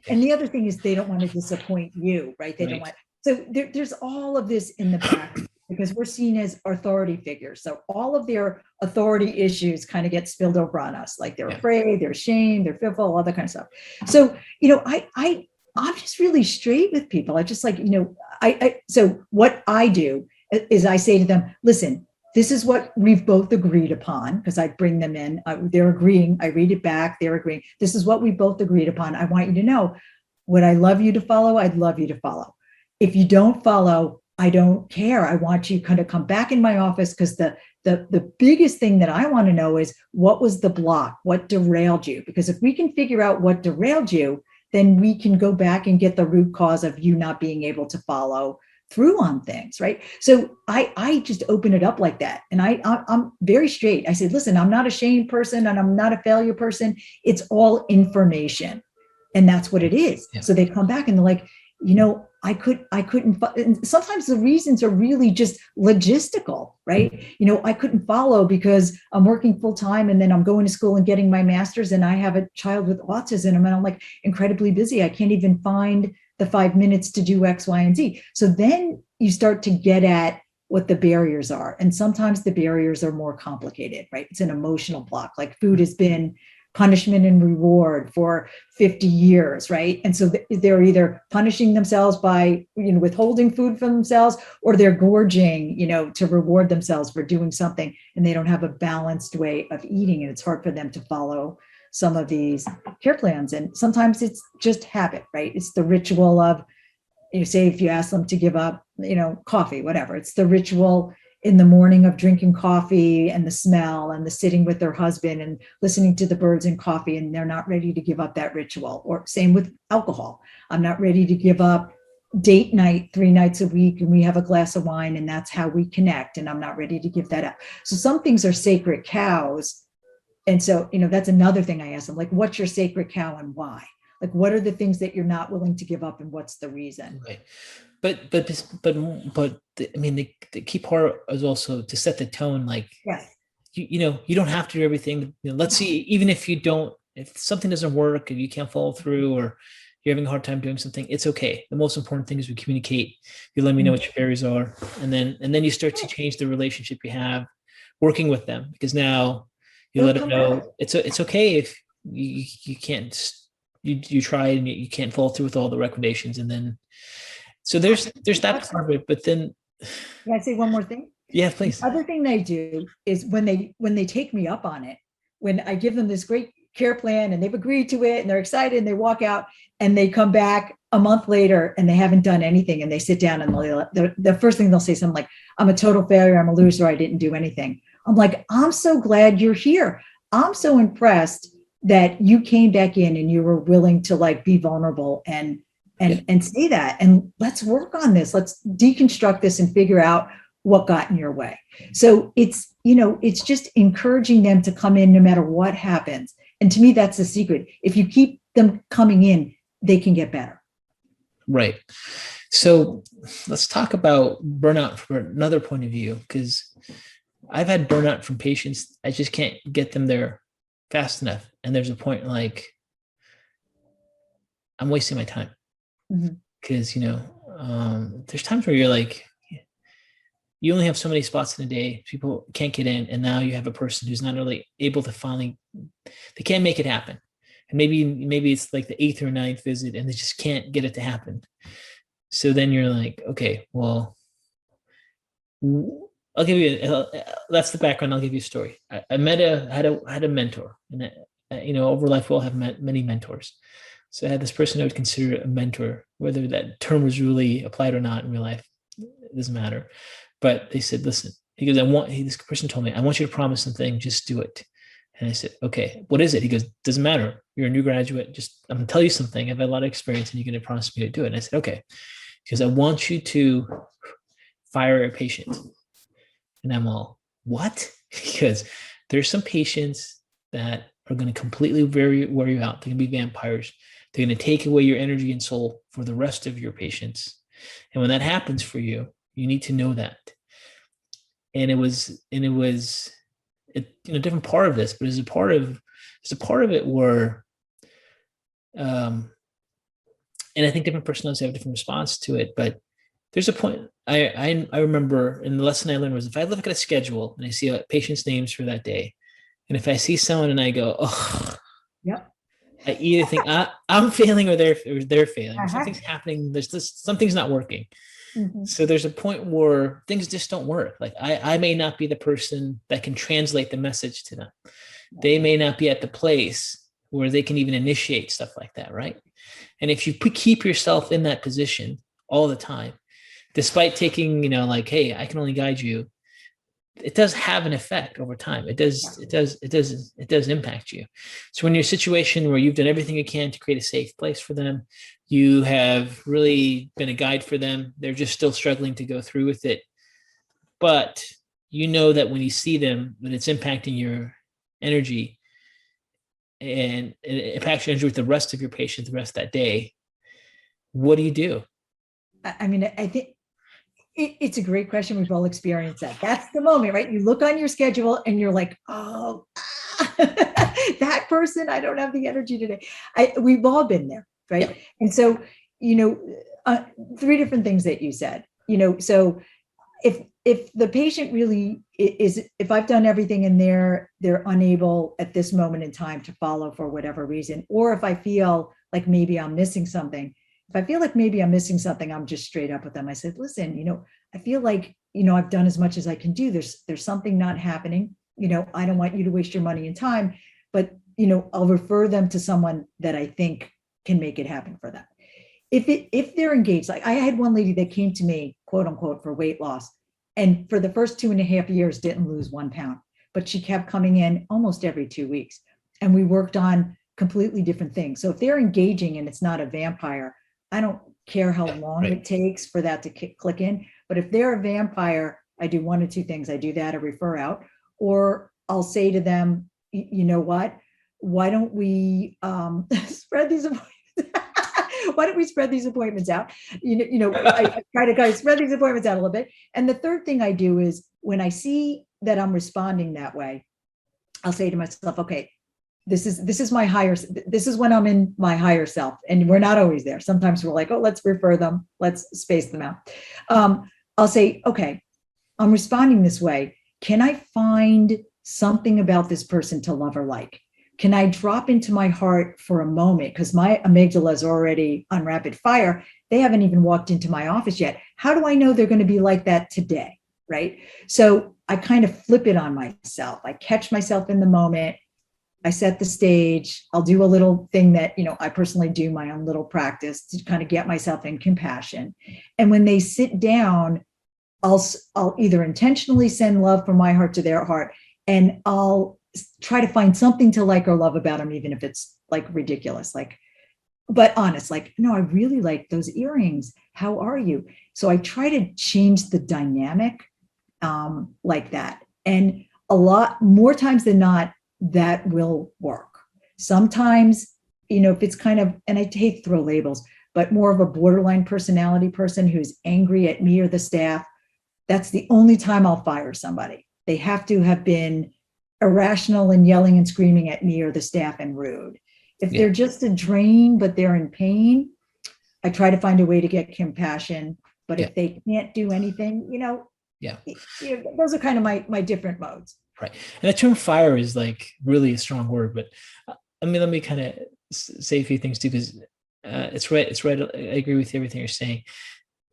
And the other thing is, they don't want to disappoint you, right? They don't want. So there's all of this in the back, because we're seen as authority figures. So all of their authority issues kind of get spilled over on us. Like they're afraid, they're ashamed, they're fearful, all that kind of stuff. So, I'm just really straight with people. I just like, so what I do is I say to them, listen, this is what we've both agreed upon, because I bring them in, they're agreeing, I read it back, they're agreeing. This is what we both agreed upon. I want you to know, would I love you to follow? I'd love you to follow. If you don't follow, I don't care. I want you kind of come back in my office, because the biggest thing that I want to know is, what was the block? What derailed you? Because if we can figure out what derailed you, then we can go back and get the root cause of you not being able to follow through on things, right? So I just open it up like that. And I'm very straight. I said, listen, I'm not a shame person and I'm not a failure person. It's all information. And that's what it is. Yeah. So they come back and they're like, I couldn't, and sometimes the reasons are really just logistical, right? I couldn't follow because I'm working full time, and then I'm going to school and getting my master's, and I have a child with autism, and I'm like incredibly busy. I can't even find the 5 minutes to do X, Y, and Z. So then you start to get at what the barriers are. And sometimes the barriers are more complicated, right? It's an emotional block. Like food has been punishment and reward for 50 years, right? And so they're either punishing themselves by, withholding food from themselves, or they're gorging, to reward themselves for doing something, and they don't have a balanced way of eating. And it's hard for them to follow some of these care plans. And sometimes it's just habit, right? It's the ritual of, say if you ask them to give up, coffee, whatever, it's the ritual in the morning of drinking coffee and the smell and the sitting with their husband and listening to the birds and coffee, and they're not ready to give up that ritual. Or same with alcohol. I'm not ready to give up date night 3 nights a week and we have a glass of wine and that's how we connect, and I'm not ready to give that up. So some things are sacred cows. And so, that's another thing I ask them, like, what's your sacred cow and why? Like, what are the things that you're not willing to give up, and what's the reason? Right. But the key part is also to set the tone. Like, yes, you don't have to do everything. Let's see, even if something doesn't work and you can't follow through, or you're having a hard time doing something, it's okay. The most important thing is we communicate. You let me know what your barriers are, and then you start to change the relationship you have working with them, because now you They'll let them come back. know it's okay if you can't, you try and you can't follow through with all the recommendations, and then so there's that part of it. But then, Can I say one more thing? yeah, The please. other thing they do is when they take me up on it, when I give them this great care plan and they've agreed to it and they're excited and they walk out and they come back a month later and they haven't done anything, and they sit down and the first thing they'll say something like, I'm a total failure, I'm a loser, I didn't do anything. I'm like, I'm so glad you're here. I'm so impressed that you came back in and you were willing to like be vulnerable and Yeah. say that, and let's work on this. Let's deconstruct this and figure out what got in your way. So it's just encouraging them to come in no matter what happens. And to me, that's the secret. If you keep them coming in, they can get better. Right. So let's talk about burnout from another point of view, because I've had burnout from patients. I just can't get them there fast enough. And there's a point like I'm wasting my time, because, there's times where you're like, you only have so many spots in a day. People can't get in. And now you have a person who's not really able to they can't make it happen. And maybe it's like the 8th or 9th visit and they just can't get it to happen. So then you're like, okay, well, I'll give you, that's the background. I'll give you a story. I had a mentor, and over life, we'll have many mentors. So I had this person I would consider a mentor, whether that term was really applied or not in real life, it doesn't matter. But they said, listen, he goes, this person told me, I want you to promise something, just do it. And I said, okay, what is it? He goes, doesn't matter. You're a new graduate. I'm going to tell you something. I've had a lot of experience and you're going to promise me to do it. And I said, okay, because I want you to fire a patient. And I'm all, what? Because there's some patients that are going to completely wear you out. They're going to be vampires. They're going to take away your energy and soul for the rest of your patients. And when that happens for you, you need to know that. And it was a different part of this, but there's a part of it where, and I think different personalities have a different response to it. But there's a point I remember, and the lesson I learned was, if I look at a schedule and I see patients' names for that day, and if I see someone and I go, oh, yep, I either think I'm failing or they're failing. Something's happening. Something's not working. So there's a point where things just don't work. Like I may not be the person that can translate the message to them. They may not be at the place where they can even initiate stuff like that, right? And if you keep yourself in that position all the time, despite taking, like, hey, I can only guide you, it does have an effect over time. It does impact you. So when you're in a situation where you've done everything you can to create a safe place for them, you have really been a guide for them, they're just still struggling to go through with it. But you know that when you see them, that it's impacting your energy, and it impacts your energy with the rest of your patients the rest of that day. What do you do? I mean, I think it's a great question. We've all experienced that. That's the moment, right? You look on your schedule and you're like, oh, that person, I don't have the energy today. We've all been there, right? Yeah. And so, 3 different things that you said, so if the patient really is, if I've done everything and they're unable at this moment in time to follow for whatever reason, or if I feel like maybe I'm missing something, I'm just straight up with them. I said, listen, I feel like, I've done as much as I can do. There's something not happening. I don't want you to waste your money and time, but, I'll refer them to someone that I think can make it happen for them. If they're engaged, like I had one lady that came to me, quote unquote, for weight loss. And for the first 2.5 years, didn't lose 1 pound, but she kept coming in almost every 2 weeks. And we worked on completely different things. So if they're engaging and it's not a vampire, I don't care how long it takes for that to click in. But if they're a vampire, I do 1 or 2 things. I do that, or refer out, or I'll say to them, you know what? Why don't we spread these appointments? Why don't we spread these appointments out? I try to spread these appointments out a little bit. And the third thing I do is when I see that I'm responding that way, I'll say to myself, okay, this is my higher, this is when I'm in my higher self, and we're not always there. Sometimes we're like, oh, let's refer them, let's space them out. I'll say, okay, I'm responding this way. Can I find something about this person to love or like? Can I drop into my heart for a moment? Because my amygdala is already on rapid fire. They haven't even walked into my office yet. How do I know they're going to be like that today? Right. So I kind of flip it on myself. I catch myself in the moment. I set the stage. I'll do a little thing that, I personally do, my own little practice to kind of get myself in compassion. And when they sit down, I'll either intentionally send love from my heart to their heart, and I'll try to find something to like or love about them, even if it's like ridiculous, like, but honest, like, no, I really like those earrings. How are you? So I try to change the dynamic like that. And a lot more times than not, that will work. Sometimes, if it's kind of, and I hate to throw labels, but more of a borderline personality person who's angry at me or the staff, that's the only time I'll fire somebody. They have to have been irrational and yelling and screaming at me or the staff and rude. If they're just a drain, but they're in pain, I try to find a way to get compassion. But if they can't do anything, those are kind of my different modes. Right. And the term fire is like really a strong word, but let me kind of say a few things too, because it's right. I agree with everything you're saying.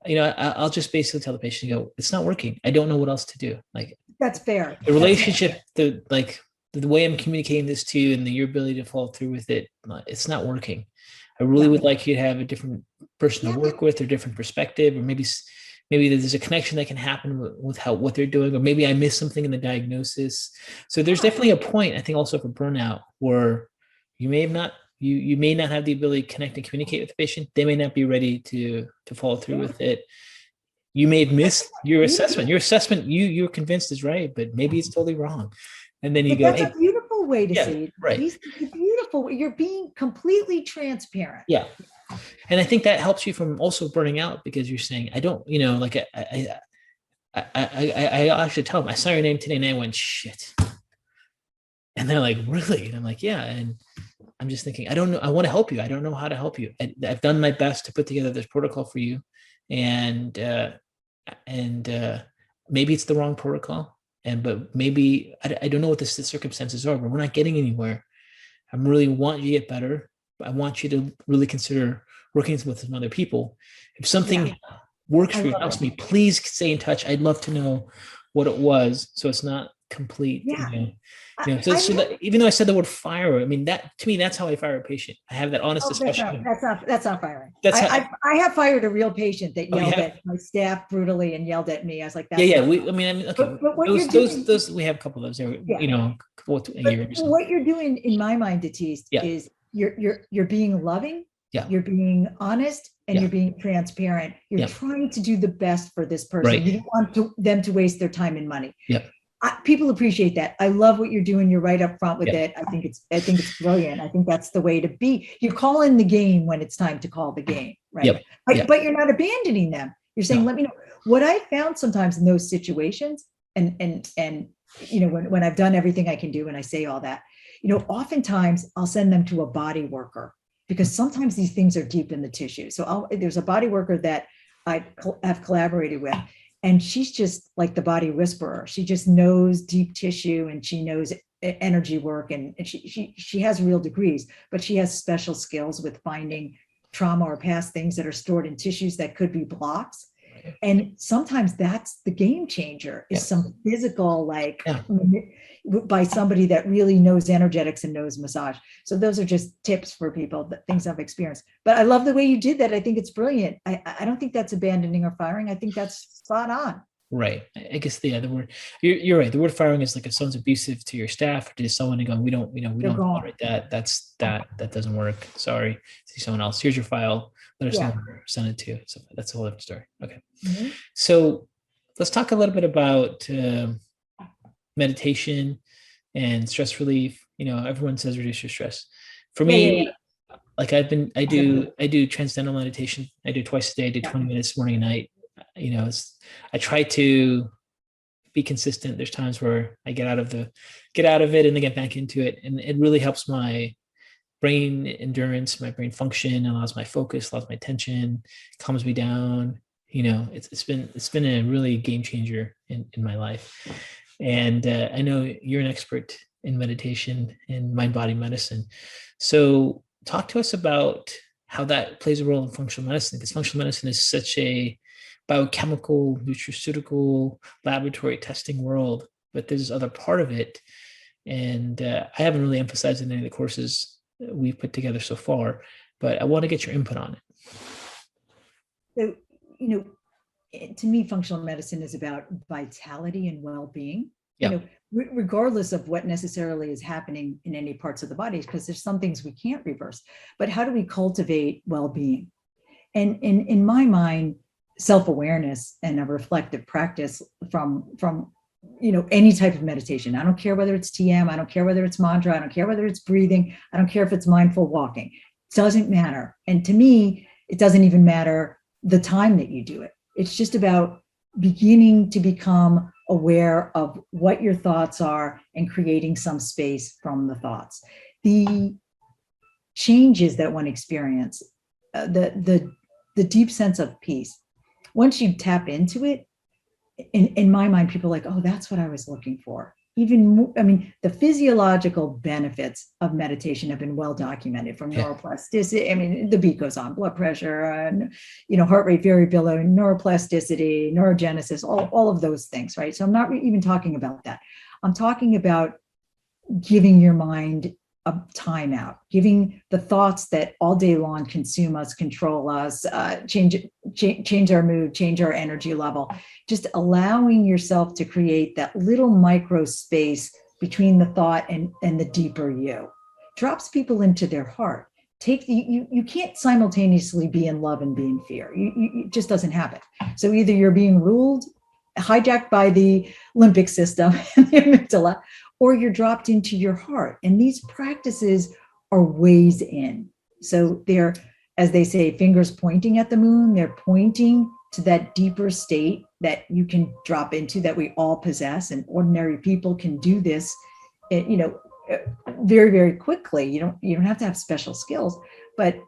I'll just basically tell the patient, it's not working. I don't know what else to do. Like, that's fair. The relationship, the way I'm communicating this to you and your ability to follow through with it, it's not working. I really would like you to have a different person to work with, or different perspective, or maybe there's a connection that can happen with what they're doing, or maybe I missed something in the diagnosis. So there's definitely a point, I think, also for burnout, where you may not have the ability to connect and communicate with the patient. They may not be ready to follow through with it. You may have missed your assessment. Your assessment, you're convinced is right, but maybe it's totally wrong. And then you go, that's a beautiful way to say it. Right. It's beautiful. You're being completely transparent. Yeah. And I think that helps you from also burning out, because you're saying, I don't, like I actually tell them, I saw your name today and I went, shit. And they're like, really? And I'm like, yeah. And I'm just thinking, I don't know. I want to help you. I don't know how to help you. I've done my best to put together this protocol for you. And maybe it's the wrong protocol. But maybe, I don't know what the circumstances are, but we're not getting anywhere. I really want you to get better. I want you to really consider working with some other people. If something works for you, helps me, please stay in touch. I'd love to know what it was, so it's not complete. Even though I said the word fire, I mean, that to me, that's how I fire a patient. I have that honest discussion. That's not firing. I have fired a real patient that yelled at my staff brutally and yelled at me. I was like, that's okay. But those we have a couple of those. What you're doing, in my mind, Atis, is you're being loving. Yeah. You're being honest, and you're being transparent. You're trying to do the best for this person. Right. You don't want them to waste their time and money. Yeah. People appreciate that. I love what you're doing. You're right up front with it. I think it's brilliant. I think that's the way to be. You call in the game when it's time to call the game, right? Yep. But you're not abandoning them. You're saying, let me know. What I found sometimes in those situations, and when I've done everything I can do and I say all that, oftentimes I'll send them to a body worker, because sometimes these things are deep in the tissue. So there's a body worker that I have collaborated with, and she's just like the body whisperer. She just knows deep tissue, and she knows energy work, and she has real degrees, but she has special skills with finding trauma or past things that are stored in tissues that could be blocks. And sometimes that's the game changer, is some physical, by somebody that really knows energetics and knows massage. So those are just tips for people, things I've experienced. But I love the way you did that. I think it's brilliant. I don't think that's abandoning or firing. I think that's spot on. Right. I guess the word, you're right. The word firing is like if someone's abusive to your staff, or to someone and go, we don't tolerate that. That doesn't work. Sorry. See someone else. Here's your file. Let us know who to send it to. So that's a whole different story. Okay. Mm-hmm. So let's talk a little bit about meditation and stress relief. Everyone says reduce your stress. For me, like I do transcendental meditation. I do twice a day. I do 20 minutes morning and night. I try to be consistent. There's times where I get out of it and then get back into it. And it really helps my brain endurance, my brain function, allows my focus, allows my attention, calms me down. It's been a really game changer in my life. And I know you're an expert in meditation and mind body medicine. So talk to us about how that plays a role in functional medicine, because functional medicine is such a biochemical, nutraceutical, laboratory testing world, but there's this other part of it. And I haven't really emphasized in any of the courses we've put together so far, but I want to get your input on it. So, to me, functional medicine is about vitality and well-being. Yeah. Regardless of what necessarily is happening in any parts of the body, because there's some things we can't reverse, but how do we cultivate well-being? And in my mind, self-awareness and a reflective practice from any type of meditation. I don't care whether it's TM, I don't care whether it's mantra, I don't care whether it's breathing, I don't care if it's mindful walking. It doesn't matter. And to me, it doesn't even matter the time that you do it. It's just about beginning to become aware of what your thoughts are and creating some space from the thoughts. The changes that one experiences, the deep sense of peace, once you tap into it, in my mind, people are like, oh, that's what I was looking for. Even more, the physiological benefits of meditation have been well documented, from neuroplasticity. The beat goes on, blood pressure, and heart rate variability, neuroplasticity, neurogenesis, all of those things, right? So I'm not even talking about that. I'm talking about giving your mind a timeout, giving the thoughts that all day long consume us, control us, change our mood, change our energy level, just allowing yourself to create that little micro space between the thought and the deeper you. Drops people into their heart. You can't simultaneously be in love and be in fear. It just doesn't happen. So either you're being ruled, hijacked by the limbic system and the amygdala, or you're dropped into your heart. And these practices are ways in. So they're, as they say, fingers pointing at the moon. They're pointing to that deeper state that you can drop into, that we all possess. And ordinary people can do this, very, very quickly. You don't have to have special skills, but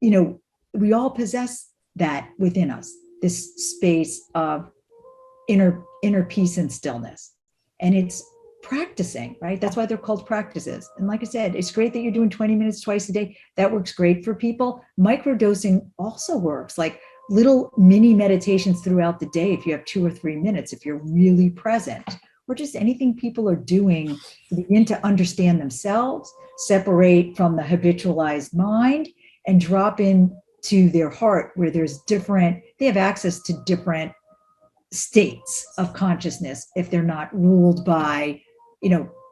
we all possess that within us, this space of inner peace and stillness. And it's practicing, right? That's why they're called practices. And like I said, it's great that you're doing 20 minutes twice a day. That works great for people. Microdosing also works, like little mini meditations throughout the day. If you have 2 or 3 minutes, if you're really present, or just anything people are doing to begin to understand themselves, separate from the habitualized mind, and drop into their heart, where they have access to different states of consciousness if they're not ruled by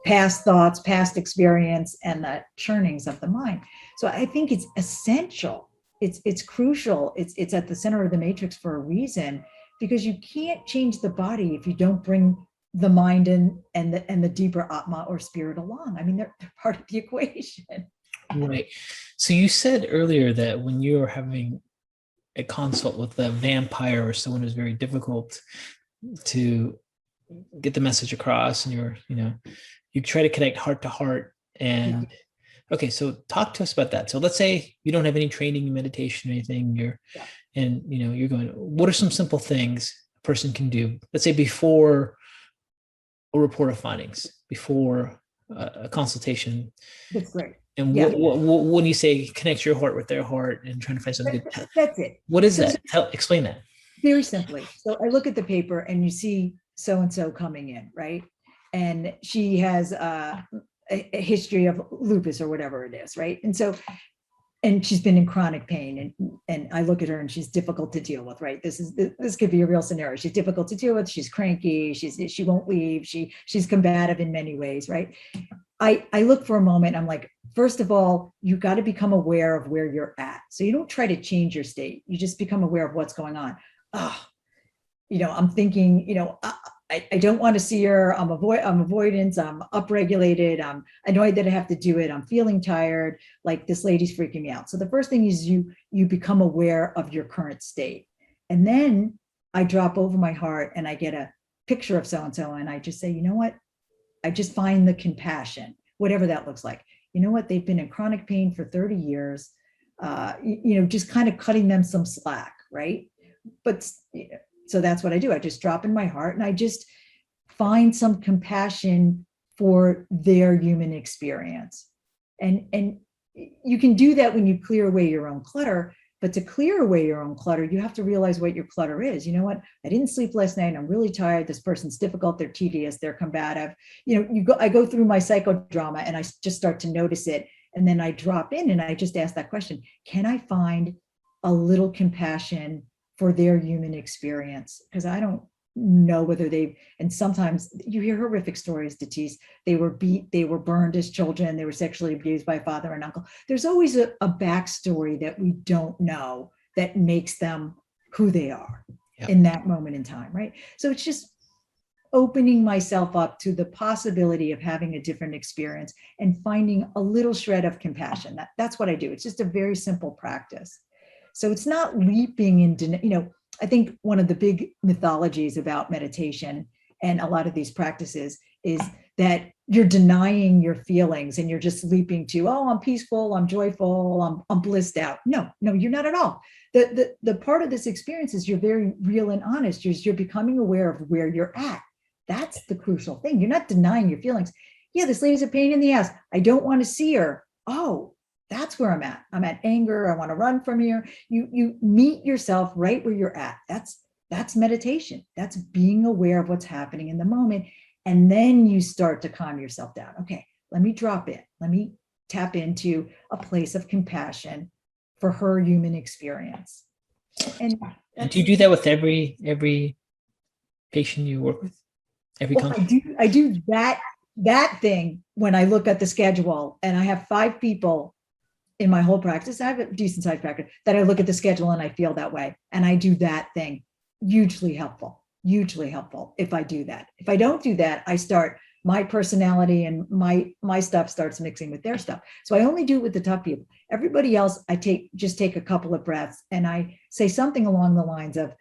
past thoughts, past experience, and the churnings of the mind. So I think it's essential. It's crucial. It's at the center of the matrix for a reason, because you can't change the body if you don't bring the mind and the deeper Atma or spirit along. They're part of the equation. Right. So you said earlier that when you were having a consult with a vampire or someone who's very difficult to get the message across, and you try to connect heart to heart. And okay, so talk to us about that. So let's say you don't have any training in meditation or anything, you're going, what are some simple things a person can do, let's say before a report of findings, before a consultation? That's great. And what when you say connect your heart with their heart and trying to find something good, that's it. What is that? Explain that. Very simply. So I look at the paper and you see so-and-so coming in, right? And she has a history of lupus or whatever it is, right? And she's been in chronic pain, and I look at her and she's difficult to deal with, right? This could be a real scenario. She's difficult to deal with. She's cranky. She won't leave. She's combative in many ways, right? I look for a moment. I'm like, first of all, you got to become aware of where you're at. So you don't try to change your state. You just become aware of what's going on. I'm thinking, I don't want to see her. I'm avoidance. I'm upregulated. I know that I have to do it. I'm feeling tired. Like, this lady's freaking me out. So the first thing is you become aware of your current state. And then I drop over my heart and I get a picture of so-and-so, and I just say, you know what? I just find the compassion, whatever that looks like. You know what? They've been in chronic pain for 30 years. Just kind of cutting them some slack, right? But so that's what I do. I just drop in my heart and I just find some compassion for their human experience. And you can do that when you clear away your own clutter. But to clear away your own clutter, you have to realize what your clutter is. You know what? I didn't sleep last night. I'm really tired. This person's difficult. They're tedious. They're combative. I go through my psychodrama and I just start to notice it. And then I drop in and I just ask that question: can I find a little compassion for their human experience? Because I don't know whether and sometimes you hear horrific stories, Datis. They were beat, they were burned as children, they were sexually abused by father and uncle. There's always a backstory that we don't know that makes them who they are in that moment in time, right? So it's just opening myself up to the possibility of having a different experience and finding a little shred of compassion. That's what I do. It's just a very simple practice. So it's not leaping into, I think one of the big mythologies about meditation and a lot of these practices is that you're denying your feelings and you're just leaping to, oh, I'm peaceful, I'm joyful, I'm blissed out. No, you're not at all. The part of this experience is you're very real and honest. You're becoming aware of where you're at. That's the crucial thing. You're not denying your feelings. Yeah, this lady's a pain in the ass. I don't want to see her. Oh, that's where I'm at. I'm at anger. I want to run from here. You meet yourself right where you're at. That's meditation. That's being aware of what's happening in the moment. And then you start to calm yourself down. Okay, let me drop in. Let me tap into a place of compassion for her human experience. And do you do that with every patient you work with? I do that thing when I look at the schedule and I have 5 people in my whole practice. I have a decent sized practice that I look at the schedule and I feel that way. And I do that thing. Hugely helpful if I do that. If I don't do that, I start my personality and my stuff starts mixing with their stuff. So I only do it with the tough people. Everybody else, I just take a couple of breaths and I say something along the lines of,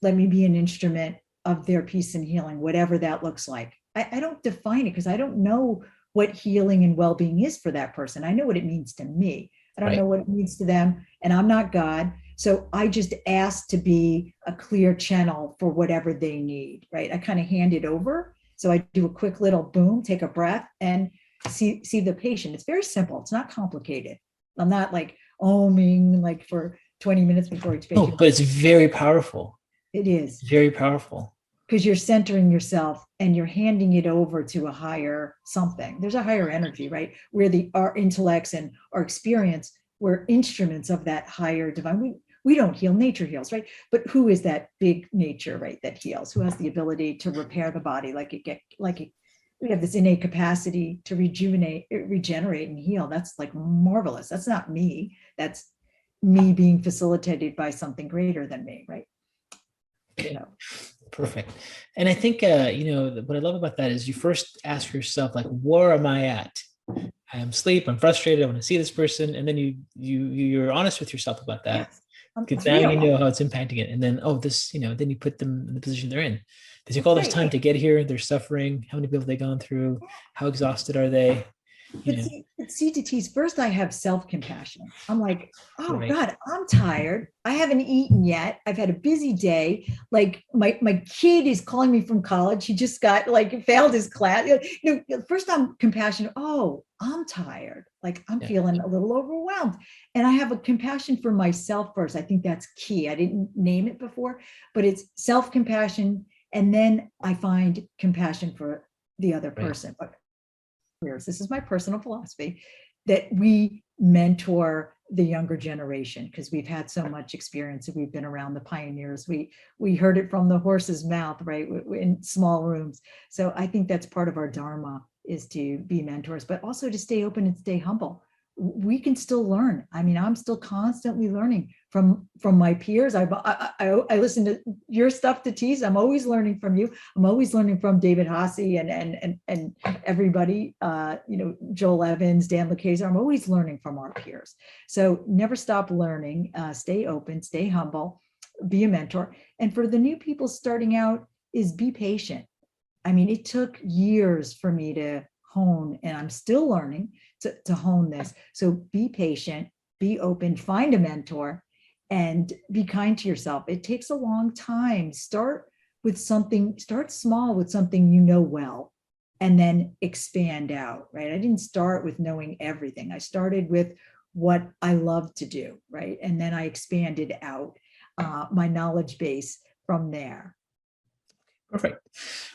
let me be an instrument of their peace and healing, whatever that looks like. I don't define it because I don't know what healing and well-being is for that person. I know what it means to me. I don't know what it means to them, and I'm not God. So I just ask to be a clear channel for whatever they need, right? I kind of hand it over. So I do a quick little boom, take a breath, and see the patient. It's very simple. It's not complicated. I'm not like oming like for 20 minutes before each patient. Oh, but it's very powerful. It is. Very powerful. Because you're centering yourself and you're handing it over to a higher something. There's a higher energy, right? Where our intellects and our experience, we're instruments of that higher divine. We don't heal, nature heals, right? But who is that big nature, right, that heals? Who has the ability to repair the body we have this innate capacity to regenerate and heal. That's like marvelous. That's not me. That's me being facilitated by something greater than me, right? Perfect. And I think, what I love about that is you first ask yourself, like, where am I at? I'm asleep, I'm frustrated, I want to see this person. And then you're honest with yourself about that. Because now you know how it's impacting it. And then, then you put them in the position they're in. They take all this time to get here. They're suffering. How many people have they gone through? How exhausted are they? See, Datis, first I have self-compassion. I'm like, oh God, I'm tired. I haven't eaten yet. I've had a busy day. Like my kid is calling me from college. He just got failed his class. First I'm compassionate. Oh, I'm tired. Like I'm feeling a little overwhelmed. And I have a compassion for myself first. I think that's key. I didn't name it before, but it's self-compassion. And then I find compassion for the other person. But this is my personal philosophy, that we mentor the younger generation because we've had so much experience and we've been around the pioneers. We heard it from the horse's mouth, right, in small rooms. So I think that's part of our dharma, is to be mentors, but also to stay open and stay humble. We can still learn. I mean, I'm still constantly learning from my peers. I listen to your stuff, Datis. I'm always learning from you. I'm always learning from David Hasse and everybody. Joel Evans, Dan Lacazer. I'm always learning from our peers. So never stop learning. Stay open. Stay humble. Be a mentor. And for the new people starting out, is be patient. I mean, it took years for me to hone, and I'm still learning to hone this. So be patient, be open, find a mentor, and be kind to yourself. It takes a long time. Start small with something you know well, and then expand out, right? I didn't start with knowing everything. I started with what I love to do, right? And then I expanded out my knowledge base from there. Perfect.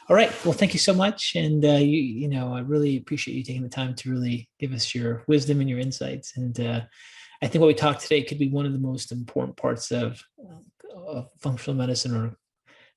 All right. Well, thank you so much. And I really appreciate you taking the time to really give us your wisdom and your insights. And I think what we talked today could be one of the most important parts of functional medicine or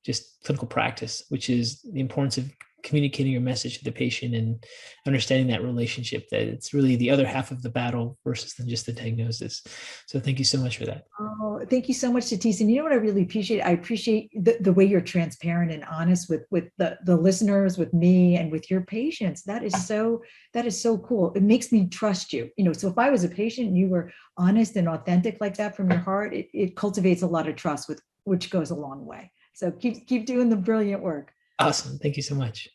just clinical practice, which is the importance of communicating your message to the patient and understanding that relationship, that it's really the other half of the battle versus than just the diagnosis. So thank you so much for that. Oh, thank you so much, Tatis. And you know what I really appreciate? I appreciate the way you're transparent and honest with the listeners, with me, and with your patients. That is so cool. It makes me trust you. So if I was a patient and you were honest and authentic like that from your heart, it cultivates a lot of trust, which goes a long way. So keep doing the brilliant work. Awesome. Thank you so much.